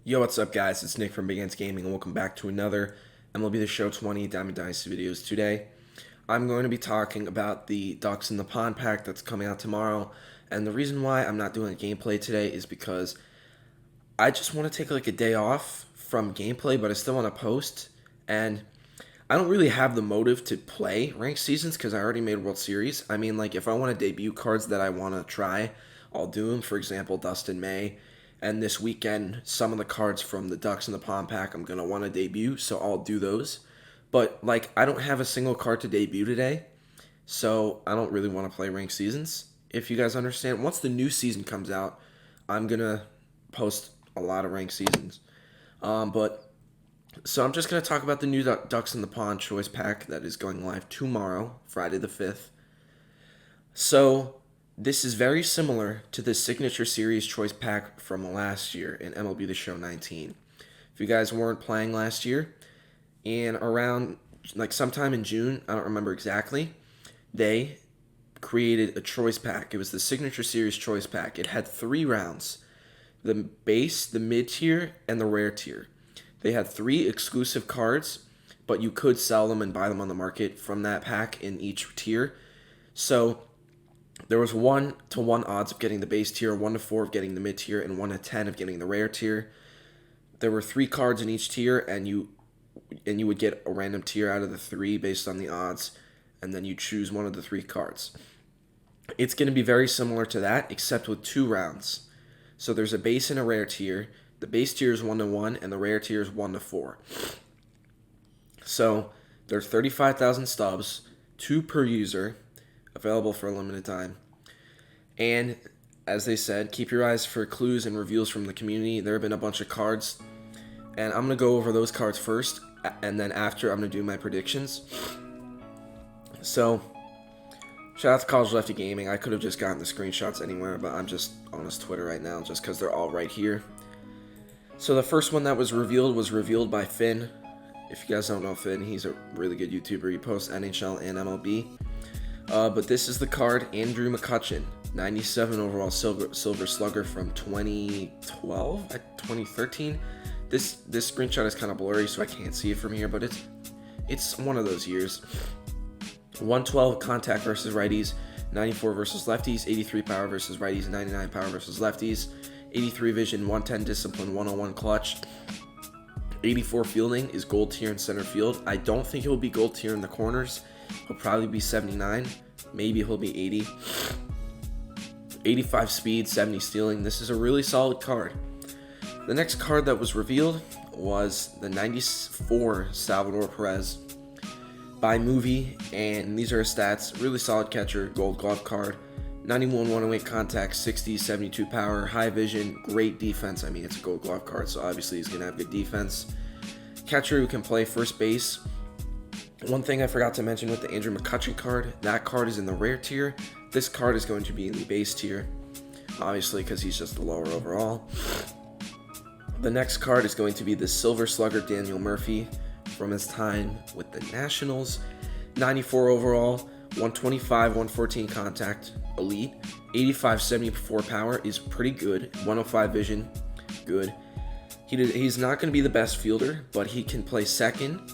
Yo, what's up, guys? It's Nick from Big Ants Gaming, and welcome back to another MLB The Show 20 Diamond Dynasty videos. Today, I'm going to be talking about the Ducks in the Pond pack that's coming out tomorrow, and the reason why I'm not doing a gameplay today is because I just want to take like a day off from gameplay, but I still want to post, and I don't really have the motive to play ranked seasons because I already made World Series. I mean, like, if I want to debut cards that I want to try, I'll do them. For example, Dustin May. And this weekend, some of the cards from the Ducks in the Pond pack I'm going to want to debut, so I'll do those. But, like, I don't have a single card to debut today, so I don't really want to play ranked seasons, if you guys understand. Once the new season comes out, I'm going to post a lot of ranked seasons. So I'm just going to talk about the new Ducks in the Pond choice pack that is going live tomorrow, Friday the 5th. So this is very similar to the Signature Series choice pack from last year in MLB The Show 19. If you guys weren't playing last year, and around like sometime in June, I don't remember exactly, they created a choice pack. It was the Signature Series choice pack. It had 3 rounds: the base, the mid-tier, and the rare tier. They had 3 exclusive cards, but you could sell them and buy them on the market from that pack in each tier. So there was 1-to-1 odds of getting the base tier, 1-to-4 of getting the mid tier, and 1-to-10 of getting the rare tier. There were 3 cards in each tier, and you would get a random tier out of the 3 based on the odds, and then you choose one of the 3 cards. It's going to be very similar to that, except with 2 rounds. So there's a base and a rare tier. The base tier is 1-to-1, and the rare tier is 1-to-4. So there's 35,000 stubs, 2 per user, available for a limited time. And as they said, keep your eyes for clues and reveals from the community. There have been a bunch of cards, and I'm going to go over those cards first, and then after I'm going to do my predictions. So shout out to College Lefty Gaming. I could have just gotten the screenshots anywhere, but I'm just on his Twitter right now just because they're all right here. So the first one that was revealed by Finn. If you guys don't know Finn, he's a really good YouTuber. He posts NHL and MLB. But this is the card, Andrew Mccutchen, 97 overall silver Slugger from 2012, 2013. This screenshot is kind of blurry, so I can't see it from here, but it's one of those years. 112 contact versus righties, 94 versus lefties, 83 power versus righties, 99 power versus lefties, 83 vision, 110 discipline, 101 clutch. 84 fielding is gold tier in center field. I don't think it will be gold tier in the corners. He'll probably be 79. Maybe he'll be 80. 85 speed, 70 stealing. This is a really solid card. The next card that was revealed was the 94 Salvador Perez by Movie, and these are his stats. Really solid catcher, gold glove card. 91 108 contact, 60 72 power, high vision, great defense. I mean, it's a gold glove card, so obviously he's going to have good defense. Catcher who can play first base. One thing I forgot to mention with the Andrew Mccutchen card, that card is in the rare tier. This card is going to be in the base tier, obviously because he's just the lower overall. The next card is going to be the Silver Slugger Daniel Murphy from his time with the Nationals. 94 overall, 125, 114 contact, elite. 85, 74 power is pretty good. 105 vision, good. He's not going to be the best fielder, but he can play second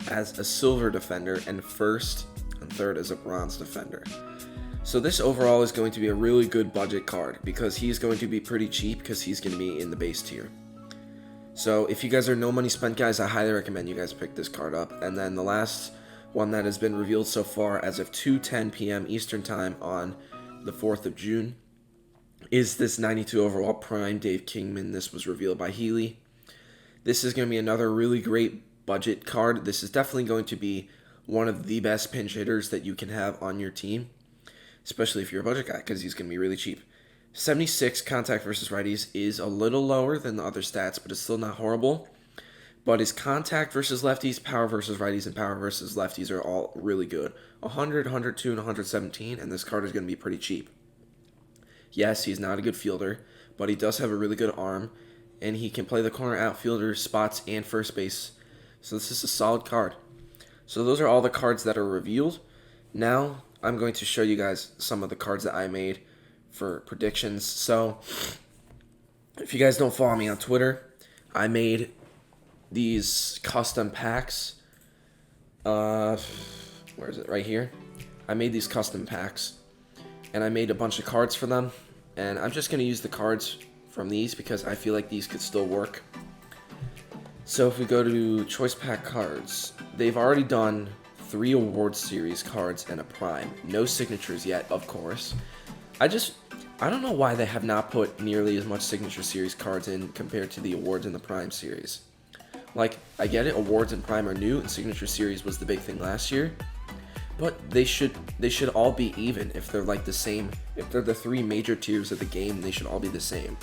as a silver defender and first and third as a bronze defender. So this overall is going to be a really good budget card because he's going to be pretty cheap because he's going to be in the base tier. So if you guys are no money spent guys, I highly recommend you guys pick this card up. And then the last one that has been revealed so far as of 2:10 p.m. Eastern Time on the 4th of June is this 92 overall prime Dave Kingman. This was revealed by Healy. This is going to be another really great budget card. This is definitely going to be one of the best pinch hitters that you can have on your team, especially if you're a budget guy, because he's going to be really cheap. 76 contact versus righties is a little lower than the other stats, but it's still not horrible. But his contact versus lefties, power versus righties, and power versus lefties are all really good. 100, 102, and 117, and this card is going to be pretty cheap. Yes, he's not a good fielder, but he does have a really good arm, and he can play the corner outfielder spots and first base. So this is a solid card. So those are all the cards that are revealed. Now I'm going to show you guys some of the cards that I made for predictions. So If you guys don't follow me on Twitter, I made these custom packs. Where is it? Right here. I made these custom packs, and I made a bunch of cards for them, and I'm just going to use the cards from these because I feel like these could still work. So if we go to Choice Pack Cards, they've already done 3 award series cards and a prime. No signatures yet, of course. I don't know why they have not put nearly as much signature series cards in compared to the awards in the prime series. Like, I get it, awards and prime are new, and signature series was the big thing last year. But they should all be even if they're like the same. If they're the 3 major tiers of the game, they should all be the same.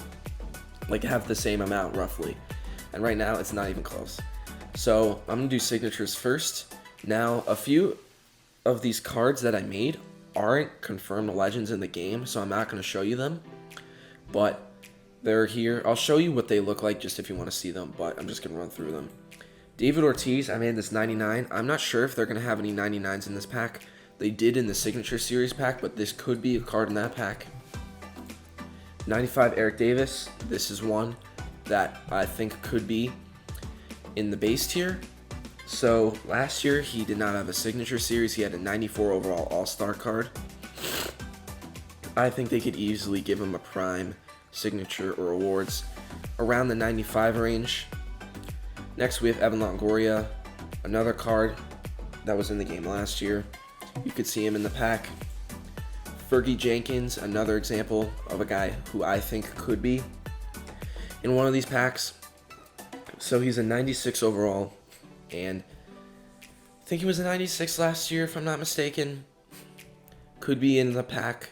Like, have the same amount roughly. And right now, it's not even close. So I'm gonna do signatures first. Now, a few of these cards that I made aren't confirmed legends in the game, so I'm not going to show you them, but they're here. I'll show you what they look like just if you want to see them, but I'm just going to run through them. David Ortiz, I made this 99. I'm not sure if they're going to have any 99s in this pack. They did in the Signature Series pack, but this could be a card in that pack. 95 Erik Davis. This is one that I think could be in the base tier. So last year he did not have a signature series. He had a 94 overall all-star card. I think they could easily give him a prime signature or awards around the 95 range. Next we have Evan Longoria, another card that was in the game last year. You could see him in the pack. Fergie Jenkins, another example of a guy who I think could be in one of these packs. So he's a 96 overall. And I think he was a 96 last year, if I'm not mistaken. Could be in the pack.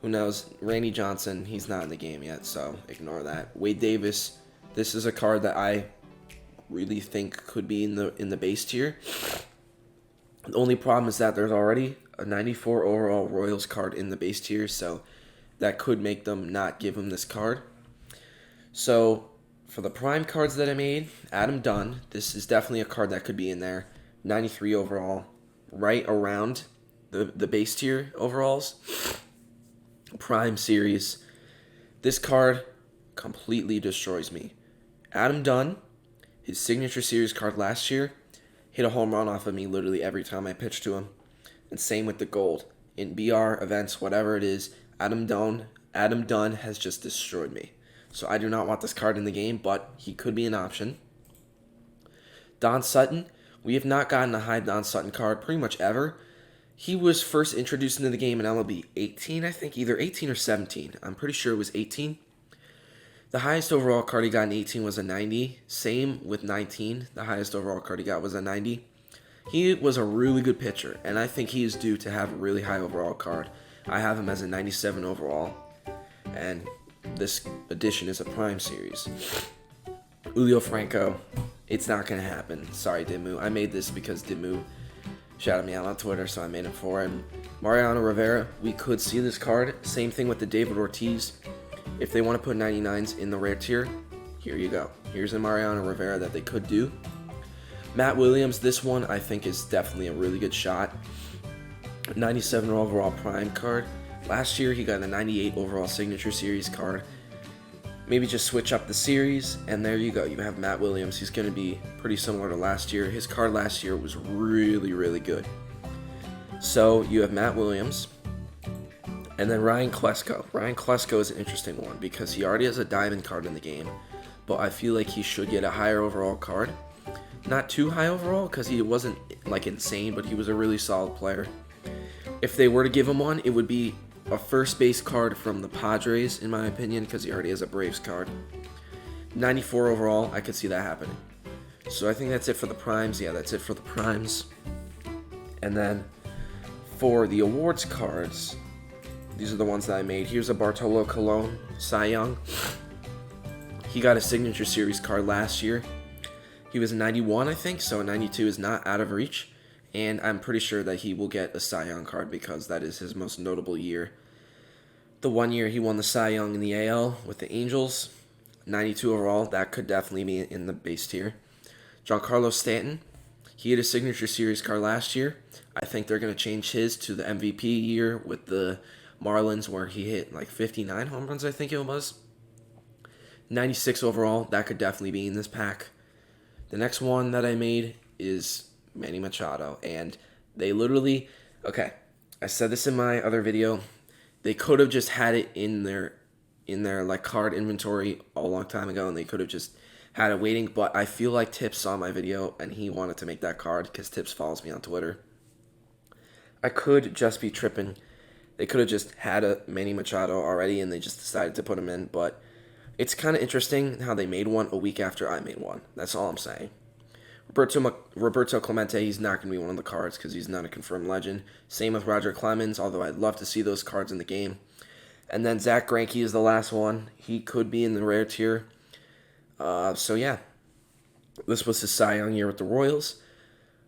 Who knows? Randy Johnson, he's not in the game yet, so ignore that. Wade Davis, this is a card that I really think could be in the base tier. The only problem is that there's already a 94 overall Royals card in the base tier, so that could make them not give him this card. So for the prime cards that I made, Adam Dunn, this is definitely a card that could be in there. 93 overall, right around the base tier overalls. Prime series. This card completely destroys me. Adam Dunn, his signature series card last year, hit a home run off of me literally every time I pitched to him. And same with the gold. In BR, events, whatever it is, Adam Dunn has just destroyed me. So I do not want this card in the game, but he could be an option. Don Sutton. We have not gotten a high Don Sutton card pretty much ever. He was first introduced into the game in MLB 18, I think, either 18 or 17. I'm pretty sure it was 18. The highest overall card he got in 18 was a 90. Same with 19. The highest overall card he got was a 90. He was a really good pitcher, and I think he is due to have a really high overall card. I have him as a 97 overall, and this edition is a prime series. Julio Franco, it's not going to happen. Sorry, Dimu. I made this because Dimu shouted me out on Twitter, so I made it for him. Mariano Rivera, we could see this card. Same thing with the David Ortiz. If they want to put 99s in the rare tier, here you go. Here's a Mariano Rivera that they could do. Matt Williams, this one I think is definitely a really good shot. 97 overall prime card. Last year he got a 98 overall signature series card. Maybe just switch up the series, and there you go. You have Matt Williams. He's going to be pretty similar to last year. His card last year was really, really good. So you have Matt Williams, and then Ryan Klesko. Ryan Klesko is an interesting one because he already has a diamond card in the game, but I feel like he should get a higher overall card. Not too high overall because he wasn't like insane, but he was a really solid player. If they were to give him one, it would be a first base card from the Padres, in my opinion, because he already has a Braves card. 94 overall, I could see that happening. So I think that's it for the primes. Yeah, that's it for the primes. And then for the awards cards, these are the ones that I made. Here's a Bartolo Colon Cy Young. He got a signature series card last year. He was a 91, I think, so a 92 is not out of reach. And I'm pretty sure that he will get a Cy Young card because that is his most notable year. The 1 year he won the Cy Young in the AL with the Angels, 92 overall, that could definitely be in the base tier. Giancarlo Stanton, he had a signature series card last year. I think they're going to change his to the MVP year with the Marlins where he hit like 59 home runs, I think it was. 96 overall, that could definitely be in this pack. The next one that I made is Manny Machado, and they literally, okay, I said this in my other video, they could have just had it in their like card inventory a long time ago, and they could have just had it waiting, but I feel like Tips saw my video and he wanted to make that card because Tips follows me on Twitter. I could just be tripping. They could have just had a Manny Machado already and they just decided to put him in, but it's kind of interesting how they made one a week after I made one. That's all I'm saying. Roberto Clemente, he's not going to be one of the cards because he's not a confirmed legend. Same with Roger Clemens, although I'd love to see those cards in the game. And then Zach Greinke is the last one. He could be in the rare tier. So yeah, this was his Cy Young year with the Royals.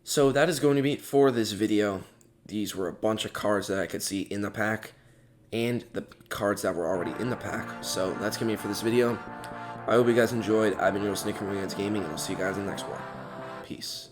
So that is going to be it for this video. These were a bunch of cards that I could see in the pack and the cards that were already in the pack. So that's going to be it for this video. I hope you guys enjoyed. I've been your host, Nick from Ringheads Gaming, and I'll see you guys in the next one. Peace.